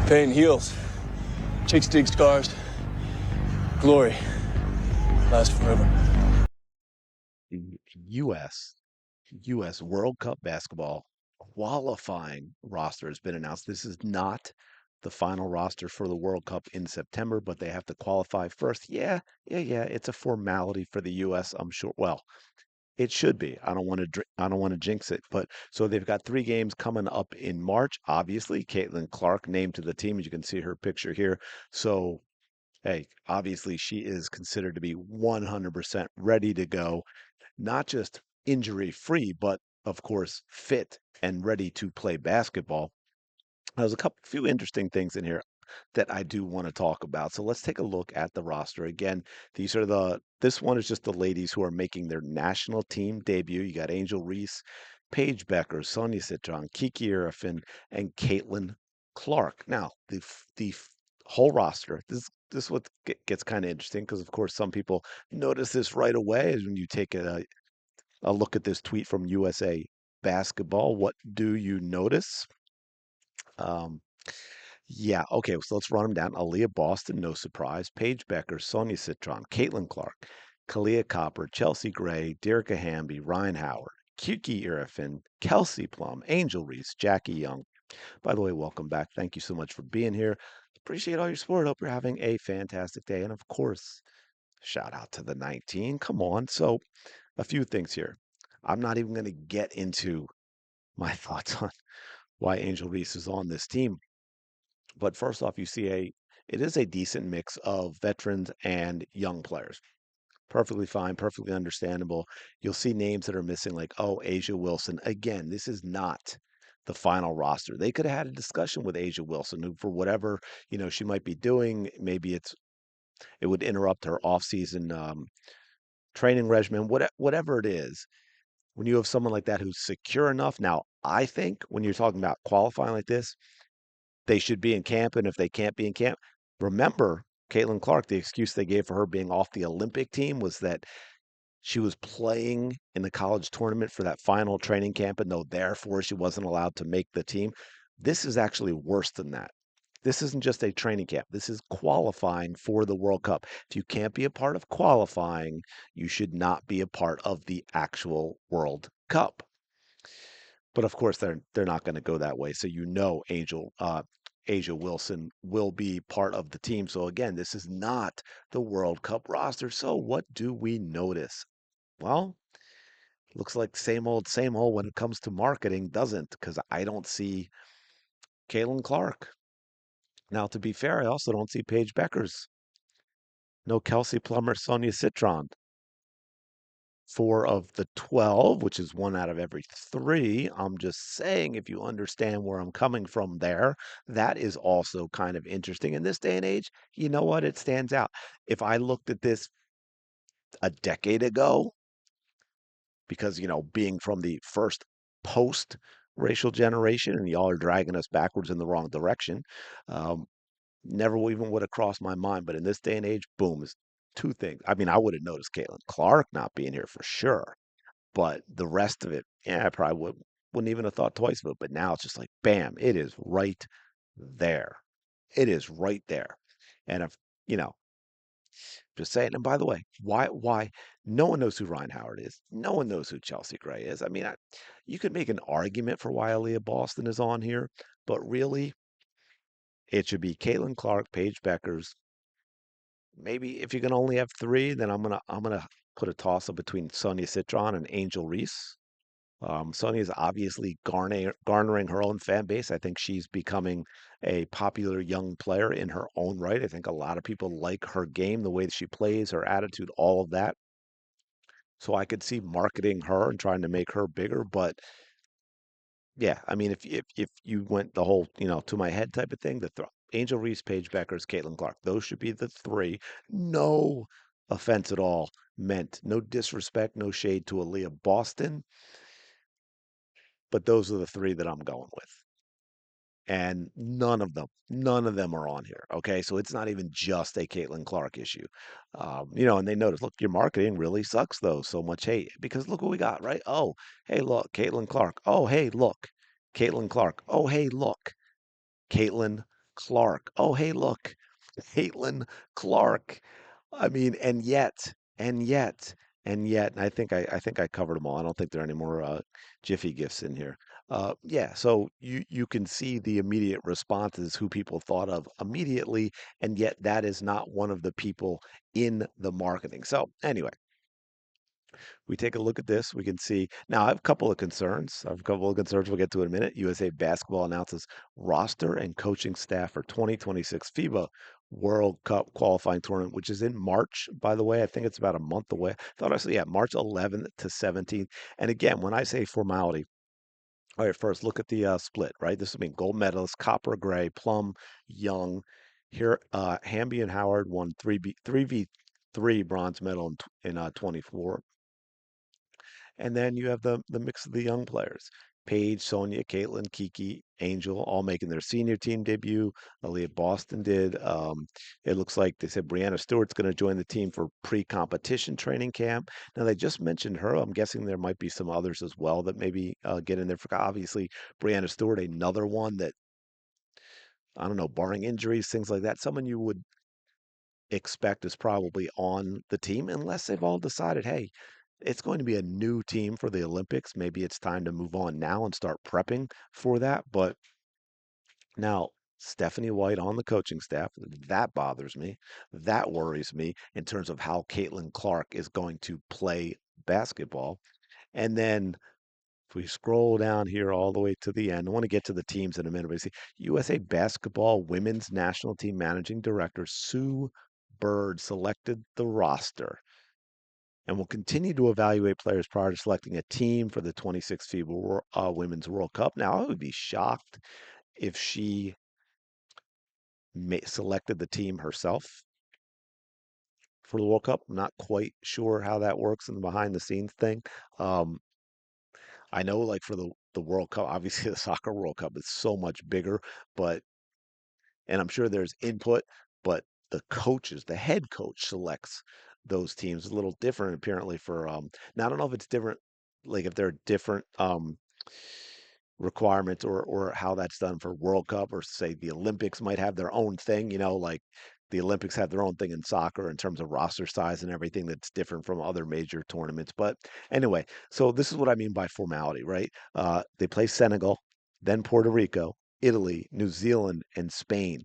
Pain heals. Chicks dig scars. Glory lasts forever. The U.S. World Cup basketball qualifying roster has been announced. This is not the final roster for the World Cup in September, but they have to qualify first. Yeah. It's a formality for the U.S., I'm sure. Well, it should be. I don't want to jinx it, but so they've got 3 games coming up in March. Obviously, Caitlin Clark named to the team, as you can see her picture here. So, hey, obviously she is considered to be 100% ready to go, not just injury free, but of course fit and ready to play basketball. There's a couple few interesting things in here that I do want to talk about. So let's take a look at the roster. Again, these are this one is just the ladies who are making their national team debut. You got Angel Reese, Paige Becker, Sonia Citron, Kiki Irfin, and Caitlin Clark. Now, whole roster, this is what gets kind of interesting because, of course, some people notice this right away is when you take a look at this tweet from USA Basketball. What do you notice? Um, yeah, okay, so let's run them down. Aaliyah Boston, no surprise. Paige Becker, Sonia Citron, Caitlin Clark, Kalia Copper, Chelsea Gray, Derica Hamby, Ryan Howard, Kiki Irfin, Kelsey Plum, Angel Reese, Jackie Young. By the way, welcome back. Thank you so much for being here. Appreciate all your support. Hope you're having a fantastic day. And of course, shout out to the 19. Come on. So, a few things here. I'm not even going to get into my thoughts on why Angel Reese is on this team. But first off, it is a decent mix of veterans and young players. Perfectly fine, perfectly understandable. You'll see names that are missing, like, oh, Asia Wilson. Again, this is not the final roster. They could have had a discussion with Asia Wilson, who, for whatever, she might be doing, maybe it would interrupt her off-season training regimen, whatever it is. When you have someone like that who's secure enough, now I think when you're talking about qualifying like this, they should be in camp, and if they can't be in camp, remember Caitlin Clark, the excuse they gave for her being off the Olympic team was that she was playing in the college tournament for that final training camp, and though therefore she wasn't allowed to make the team. This is actually worse than that. This isn't just a training camp. This is qualifying for the World Cup. If you can't be a part of qualifying, you should not be a part of the actual World Cup. But of course, they're not going to go that way. So Asia Wilson will be part of the team. So again, this is not the World Cup roster. So what do we notice? Well, looks like same old when it comes to marketing, doesn't? Because I don't see Caitlin Clark. Now, to be fair, I also don't see Paige Beckers. No Kelsey Plummer, Sonia Citron. 4 of the 12, which is 1 out of every 3. I'm just saying, if you understand where I'm coming from there, that is also kind of interesting. In this day and age, you know what? It stands out. If I looked at this a decade ago, because, being from the first post racial generation and y'all are dragging us backwards in the wrong direction, um, never even would have crossed my mind. But in this day and age, boom, is 2 things. I mean, I would have noticed Caitlin Clark not being here for sure. But the rest of it, yeah, I probably wouldn't even have thought twice of it. But now it's just like, bam, it is right there. It is right there. And if, you know, just saying, and by the way, why no one knows who Ryan Howard is. No one knows who Chelsea Gray is. I mean, you could make an argument for why Aaliyah Boston is on here, but really, it should be Caitlin Clark, Paige Beckers. Maybe if you can only have 3, then I'm gonna put a toss up between Sonia Citron and Angel Reese. Sonia's obviously garnering her own fan base. I think she's becoming a popular young player in her own right. I think a lot of people like her game, the way that she plays, her attitude, all of that. So I could see marketing her and trying to make her bigger. But yeah, I mean, if you went the whole, to my head type of thing, Angel Reese, Paige Beckers, Caitlin Clark, those should be the 3. No offense at all meant, no disrespect, no shade to Aaliyah Boston, but those are the 3 that I'm going with. And none of them are on here. Okay, so it's not even just a Caitlin Clark issue. And they notice, look, your marketing really sucks though, so much hate because look what we got, right? Oh, hey, look, Caitlin Clark. Oh, hey, look, Caitlin Clark. Oh, hey, look, Caitlin Clark. Oh, hey, look, Caitlin Clark. I mean, and yet, and I think I covered them all. I don't think there are any more Jiffy gifts in here. Yeah, so you can see the immediate responses who people thought of immediately, and yet that is not one of the people in the marketing. So anyway, we take a look at this, we can see now I have a couple of concerns. I have a couple of concerns we'll get to in a minute. USA Basketball announces roster and coaching staff for 2026 FIBA World Cup qualifying tournament, which is in March, by the way. I think it's about a month away. I thought I said, yeah, March 11th to 17th. And again, when I say formality, all right, first look at the split, right? This would mean gold medalist, copper, gray, plum, young. Here, Hamby and Howard won 3v3 bronze medal in 24. And then you have the mix of the young players. Paige, Sonia, Caitlin, Kiki, Angel, all making their senior team debut. Aaliyah Boston did. It looks like they said Brianna Stewart's going to join the team for pre-competition training camp. Now they just mentioned her. I'm guessing there might be some others as well that maybe get in there. For obviously Brianna Stewart, another one that I don't know, barring injuries, things like that, someone you would expect is probably on the team unless they've all decided, hey, it's going to be a new team for the Olympics. Maybe it's time to move on now and start prepping for that. But now, Stephanie White on the coaching staff, that bothers me. That worries me in terms of how Caitlin Clark is going to play basketball. And then if we scroll down here all the way to the end, I want to get to the teams in a minute, but see, USA Basketball Women's National Team Managing Director Sue Bird selected the roster and will continue to evaluate players prior to selecting a team for the 26th FIBA Women's World Cup. Now, I would be shocked if she selected the team herself for the World Cup. I'm not quite sure how that works in the behind the scenes thing. Um, I know, like for the World Cup, obviously the soccer World Cup is so much bigger, but and I'm sure there's input, but the coaches, the head coach selects those teams. A little different apparently for now I don't know if it's different, like if there are different requirements or how that's done for World Cup or say the Olympics might have their own thing, like the Olympics have their own thing in soccer in terms of roster size and everything that's different from other major tournaments. But anyway, so this is what I mean by formality, right? They play Senegal, then Puerto Rico, Italy, New Zealand, and Spain.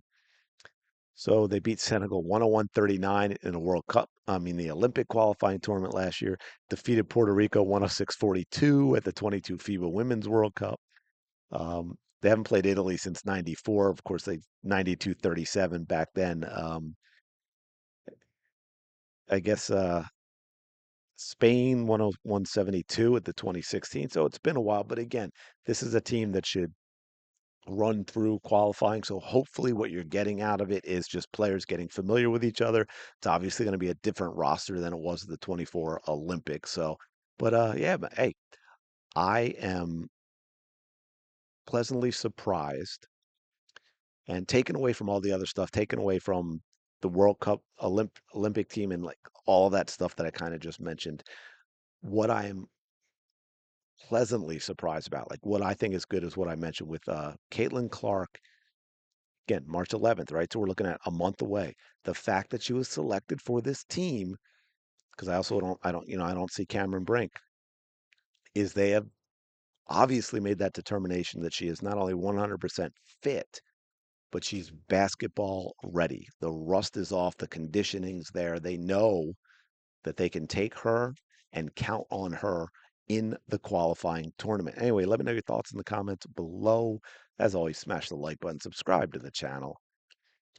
So they beat Senegal 101-39 in a World Cup. I mean, the Olympic qualifying tournament last year, defeated Puerto Rico 106-42 at the 22 FIBA Women's World Cup. They haven't played Italy since 94. Of course, they 92-37 back then. I guess Spain 101-72 at the 2016. So it's been a while. But again, this is a team that should run through qualifying. So hopefully what you're getting out of it is just players getting familiar with each other. It's obviously going to be a different roster than it was at the 24 Olympics. So, but yeah, but hey, I am pleasantly surprised and taken away from all the other stuff, taken away from the World Cup Olympic team and like all that stuff that I kind of just mentioned. What I am pleasantly surprised about, like what I think is good is what I mentioned with Caitlin Clark. Again, March 11th, right? So we're looking at a month away. The fact that she was selected for this team, because I don't see Cameron Brink, is they have obviously made that determination that she is not only 100% fit, but she's basketball ready. The rust is off, the conditioning's there. They know that they can take her and count on her in the qualifying tournament. Anyway, let me know your thoughts in the comments below. As always, smash the like button, subscribe to the channel.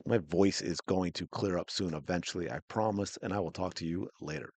My voice is going to clear up soon, eventually, I promise, and I will talk to you later.